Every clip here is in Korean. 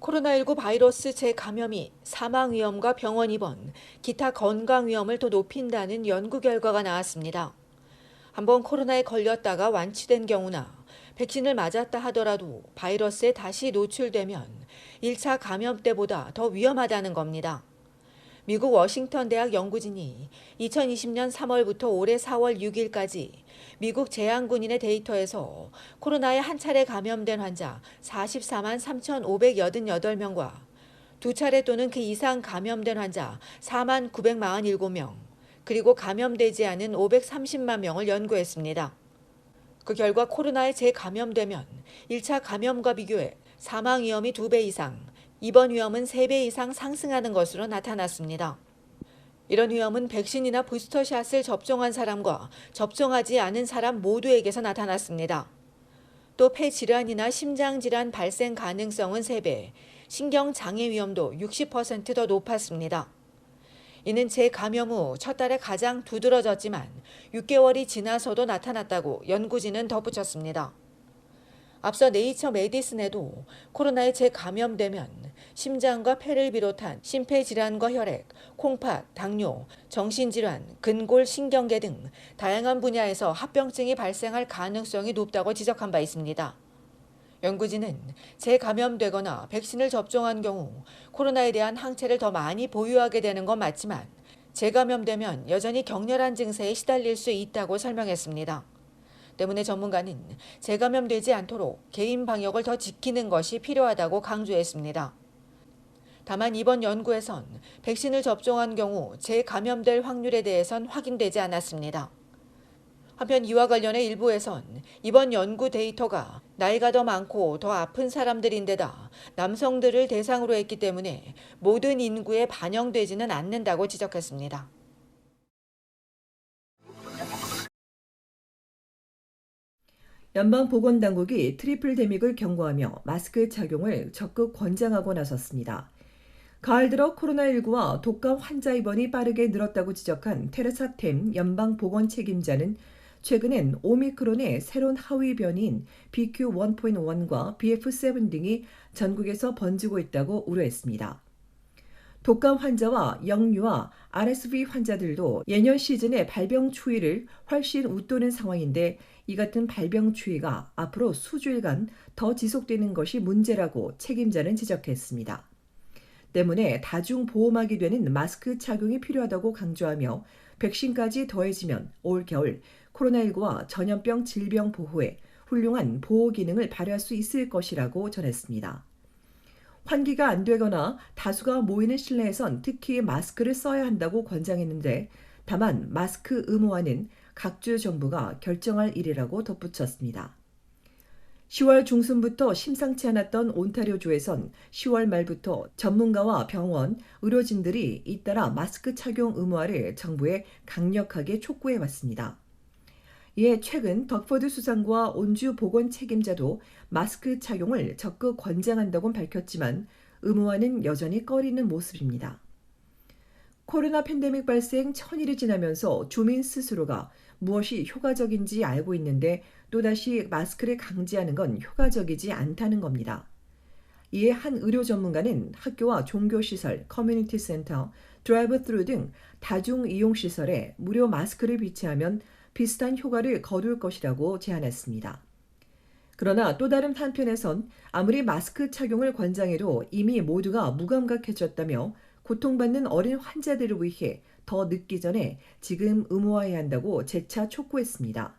코로나19 바이러스 재감염이 사망 위험과 병원 입원, 기타 건강 위험을 더 높인다는 연구 결과가 나왔습니다. 한번 코로나에 걸렸다가 완치된 경우나 백신을 맞았다 하더라도 바이러스에 다시 노출되면 1차 감염 때보다 더 위험하다는 겁니다. 미국 워싱턴 대학 연구진이 2020년 3월부터 올해 4월 6일까지 미국 제한군인의 데이터에서 코로나에 한 차례 감염된 환자 44만 3,588명과 두 차례 또는 그 이상 감염된 환자 4만 947명, 그리고 감염되지 않은 530만 명을 연구했습니다. 그 결과 코로나에 재감염되면 1차 감염과 비교해 사망 위험이 2배 이상, 입원 위험은 3배 이상 상승하는 것으로 나타났습니다. 이런 위험은 백신이나 부스터샷을 접종한 사람과 접종하지 않은 사람 모두에게서 나타났습니다. 또 폐질환이나 심장질환 발생 가능성은 3배, 신경장애 위험도 60% 더 높았습니다. 이는 재감염 후 첫 달에 가장 두드러졌지만 6개월이 지나서도 나타났다고 연구진은 덧붙였습니다. 앞서 네이처 메디슨에도 코로나에 재감염되면 심장과 폐를 비롯한 심폐질환과 혈액, 콩팥, 당뇨, 정신질환, 근골 신경계 등 다양한 분야에서 합병증이 발생할 가능성이 높다고 지적한 바 있습니다. 연구진은 재감염되거나 백신을 접종한 경우 코로나에 대한 항체를 더 많이 보유하게 되는 건 맞지만 재감염되면 여전히 격렬한 증세에 시달릴 수 있다고 설명했습니다. 때문에 전문가는 재감염되지 않도록 개인 방역을 더 지키는 것이 필요하다고 강조했습니다. 다만 이번 연구에선 백신을 접종한 경우 재감염될 확률에 대해선 확인되지 않았습니다. 한편 이와 관련해 일부에선 이번 연구 데이터가 나이가 더 많고 더 아픈 사람들인데다 남성들을 대상으로 했기 때문에 모든 인구에 반영되지는 않는다고 지적했습니다. 연방보건당국이 트리플 데믹을 경고하며 마스크 착용을 적극 권장하고 나섰습니다. 가을 들어 코로나19와 독감 환자 입원이 빠르게 늘었다고 지적한 테레사 템 연방보건 책임자는 최근엔 오미크론의 새로운 하위 변이인 BQ.1.1과 BF.7 등이 전국에서 번지고 있다고 우려했습니다. 독감 환자와 영유아, RSV 환자들도 예년 시즌의 발병 추이를 훨씬 웃도는 상황인데 이 같은 발병 추이가 앞으로 수주일간 더 지속되는 것이 문제라고 책임자는 지적했습니다. 때문에 다중보호막이 되는 마스크 착용이 필요하다고 강조하며 백신까지 더해지면 올 겨울 코로나19와 전염병 질병 보호에 훌륭한 보호 기능을 발휘할 수 있을 것이라고 전했습니다. 환기가 안 되거나 다수가 모이는 실내에선 특히 마스크를 써야 한다고 권장했는데 다만 마스크 의무화는 각 주 정부가 결정할 일이라고 덧붙였습니다. 10월 중순부터 심상치 않았던 온타리오주에선 10월 말부터 전문가와 병원, 의료진들이 잇따라 마스크 착용 의무화를 정부에 강력하게 촉구해 왔습니다. 이에 최근 덕포드 수상과 온주 보건 책임자도 마스크 착용을 적극 권장한다고 밝혔지만 의무화는 여전히 꺼리는 모습입니다. 코로나 팬데믹 발생 1000일이 지나면서 주민 스스로가 무엇이 효과적인지 알고 있는데 또다시 마스크를 강제하는 건 효과적이지 않다는 겁니다. 이에 한 의료 전문가는 학교와 종교시설, 커뮤니티 센터, 드라이브 스루 등 다중 이용시설에 무료 마스크를 비치하면 비슷한 효과를 거둘 것이라고 제안했습니다. 그러나 또 다른 한편에선 아무리 마스크 착용을 권장해도 이미 모두가 무감각해졌다며 고통받는 어린 환자들을 위해 더 늦기 전에 지금 의무화해야 한다고 재차 촉구했습니다.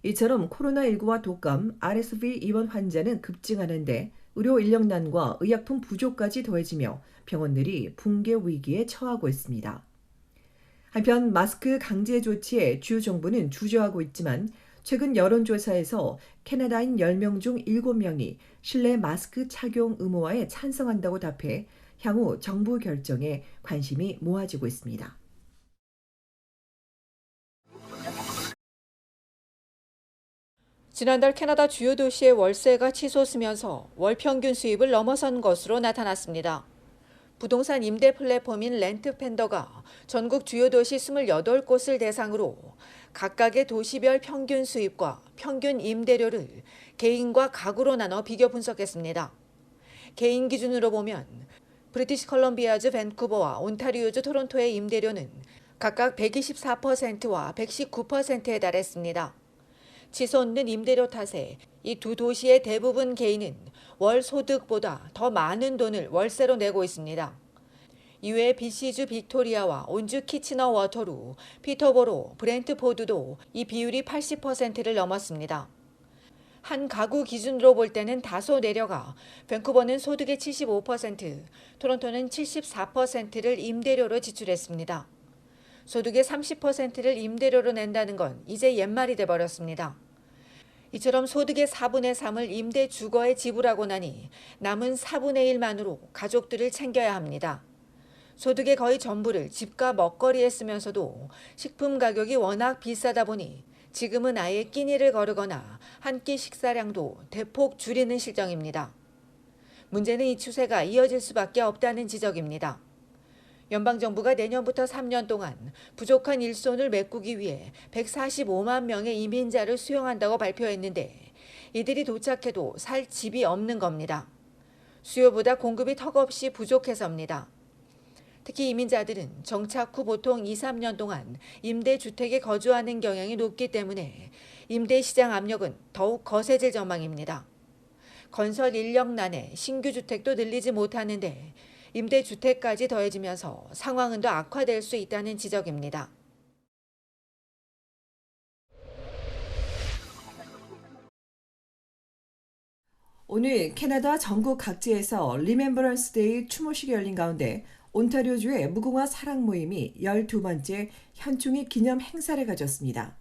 이처럼 코로나19와 독감, RSV 입원 환자는 급증하는데 의료 인력난과 의약품 부족까지 더해지며 병원들이 붕괴 위기에 처하고 있습니다. 한편 마스크 강제 조치에 주 정부는 주저하고 있지만 최근 여론조사에서 캐나다인 10명 중 7명이 실내 마스크 착용 의무화에 찬성한다고 답해 향후 정부 결정에 관심이 모아지고 있습니다. 지난달 캐나다 주요 도시의 월세가 치솟으면서 월 평균 수입을 넘어선 것으로 나타났습니다. 부동산 임대 플랫폼인 렌트팬더가 전국 주요 도시 28곳을 대상으로 각각의 도시별 평균 수입과 평균 임대료를 개인과 가구로 나눠 비교 분석했습니다. 개인 기준으로 보면 브리티시 컬럼비아주 밴쿠버와 온타리오주 토론토의 임대료는 각각 124%와 119%에 달했습니다. 치솟는 임대료 탓에 이 두 도시의 대부분 개인은 월 소득보다 더 많은 돈을 월세로 내고 있습니다. 이외에 BC주 빅토리아와 온주 키치너 워터루, 피터보로, 브렌트포드도 이 비율이 80%를 넘었습니다. 한 가구 기준으로 볼 때는 다소 내려가 밴쿠버는 소득의 75%, 토론토는 74%를 임대료로 지출했습니다. 소득의 30%를 임대료로 낸다는 건 이제 옛말이 돼버렸습니다. 이처럼 소득의 4분의 3을 임대 주거에 지불하고 나니 남은 4분의 1만으로 가족들을 챙겨야 합니다. 소득의 거의 전부를 집과 먹거리에 쓰면서도 식품 가격이 워낙 비싸다 보니 지금은 아예 끼니를 거르거나 한 끼 식사량도 대폭 줄이는 실정입니다. 문제는 이 추세가 이어질 수밖에 없다는 지적입니다. 연방정부가 내년부터 3년 동안 부족한 일손을 메꾸기 위해 145만 명의 이민자를 수용한다고 발표했는데 이들이 도착해도 살 집이 없는 겁니다. 수요보다 공급이 턱없이 부족해서입니다. 특히 이민자들은 정착 후 보통 2, 3년 동안 임대주택에 거주하는 경향이 높기 때문에 임대시장 압력은 더욱 거세질 전망입니다. 건설 인력난에 신규 주택도 늘리지 못하는데 임대주택까지 더해지면서 상황은 더 악화될 수 있다는 지적입니다. 오늘 캐나다 전국 각지에서 리멤버런스 데이 추모식이 열린 가운데 온타리오주의 무궁화 사랑 모임이 12번째 현충일 기념 행사를 가졌습니다.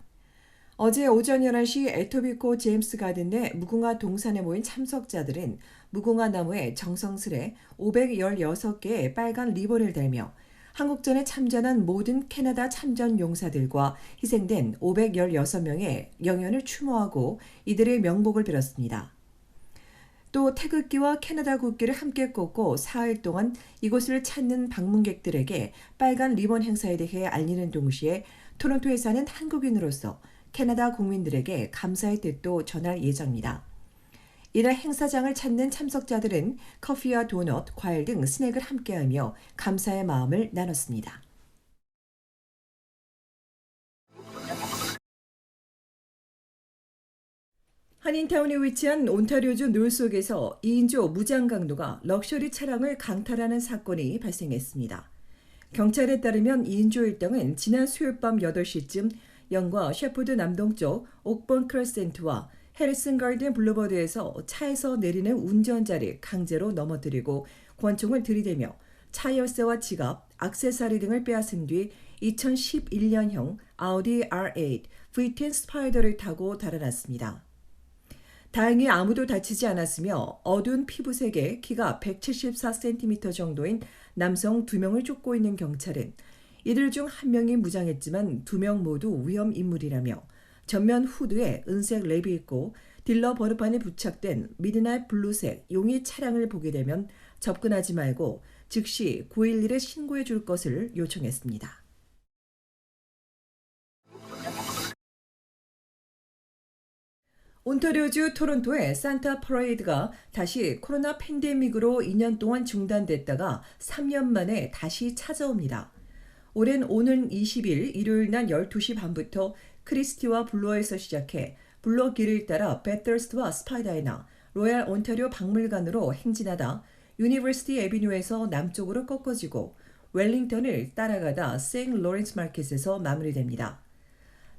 어제 오전 11시 에토비코 제임스 가든 내 무궁화 동산에 모인 참석자들은 무궁화 나무에 정성스레 516개의 빨간 리본을 달며 한국전에 참전한 모든 캐나다 참전 용사들과 희생된 516명의 영연을 추모하고 이들의 명복을 빌었습니다. 또 태극기와 캐나다 국기를 함께 꽂고 사흘 동안 이곳을 찾는 방문객들에게 빨간 리본 행사에 대해 알리는 동시에 토론토에 사는 한국인으로서 캐나다 국민들에게 감사의 뜻도 전할 예정입니다. 이날 행사장을 찾는 참석자들은 커피와 도넛, 과일 등 스낵을 함께하며 감사의 마음을 나눴습니다. 한인타운에 위치한 온타리오주 놀속에서 2인조 무장 강도가 럭셔리 차량을 강탈하는 사건이 발생했습니다. 경찰에 따르면 2인조 일당은 지난 수요일 밤 8시쯤 영과 셰퍼드 남동쪽 옥번 크레센트와 해리슨 가든 블루버드에서 차에서 내리는 운전자를 강제로 넘어뜨리고 권총을 들이대며 차 열쇠와 지갑, 액세서리 등을 빼앗은 뒤 2011년형 아우디 R8 V10 스파이더를 타고 달아났습니다. 다행히 아무도 다치지 않았으며 어두운 피부색에 키가 174cm 정도인 남성 2명을 쫓고 있는 경찰은 이들 중 1명이 무장했지만 2명 모두 위험 인물이라며 전면 후드에 은색 랩이 있고 딜러 번호판에 부착된 미드나잇 블루색 용의 차량을 보게 되면 접근하지 말고 즉시 911에 신고해 줄 것을 요청했습니다. 온타리오주 토론토의 산타 퍼레이드가 다시 코로나 팬데믹으로 2년 동안 중단됐다가 3년 만에 다시 찾아옵니다. 올해는 오는 20일 일요일 날 12시 반부터 크리스티와 블로어에서 시작해 블로어 길을 따라 배터스트와 스파이다이나 로얄 온타리오 박물관으로 행진하다 유니버시티 애비뉴에서 남쪽으로 꺾어지고 웰링턴을 따라가다 생 로렌스 마켓에서 마무리됩니다.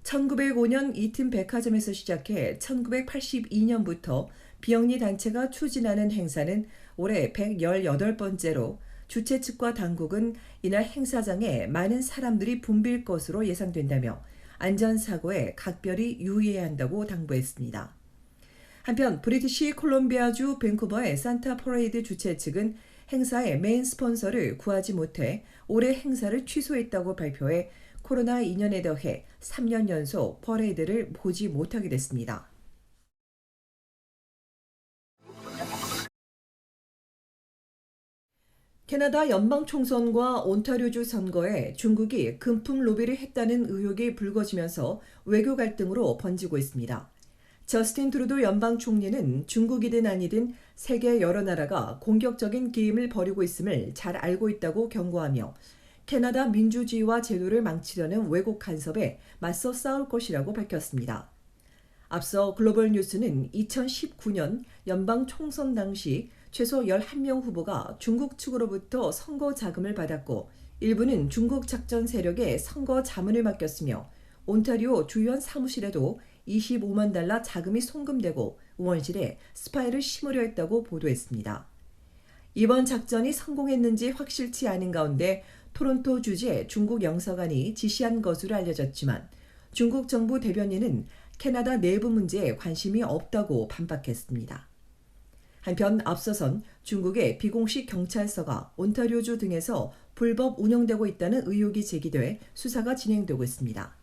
1905년 이튼 백화점에서 시작해 1982년부터 비영리 단체가 추진하는 행사는 올해 118번째로 주최 측과 당국은 이날 행사장에 많은 사람들이 붐빌 것으로 예상된다며 안전사고에 각별히 유의해야 한다고 당부했습니다. 한편 브리티시 콜롬비아주 밴쿠버의 산타 퍼레이드 주최 측은 행사의 메인 스폰서를 구하지 못해 올해 행사를 취소했다고 발표해 코로나 2년에 더해 3년 연속 퍼레이드를 보지 못하게 됐습니다. 캐나다 연방총선과 온타리오주 선거에 중국이 금품 로비를 했다는 의혹이 불거지면서 외교 갈등으로 번지고 있습니다. 저스틴 트루도 연방 총리는 중국이든 아니든 세계 여러 나라가 공격적인 게임을 벌이고 있음을 잘 알고 있다고 경고하며 캐나다 민주주의와 제도를 망치려는 외국 간섭에 맞서 싸울 것이라고 밝혔습니다. 앞서 글로벌 뉴스는 2019년 연방 총선 당시 최소 11명 후보가 중국 측으로부터 선거 자금을 받았고 일부는 중국 작전 세력에 선거 자문을 맡겼으며 온타리오 주의원 사무실에도 25만 달러 자금이 송금되고 의원실에 스파이를 심으려 했다고 보도했습니다. 이번 작전이 성공했는지 확실치 않은 가운데 토론토 주재 중국 영사관이 지시한 것으로 알려졌지만 중국 정부 대변인은 캐나다 내부 문제에 관심이 없다고 반박했습니다. 한편 앞서선 중국의 비공식 경찰서가 온타리오주 등에서 불법 운영되고 있다는 의혹이 제기돼 수사가 진행되고 있습니다.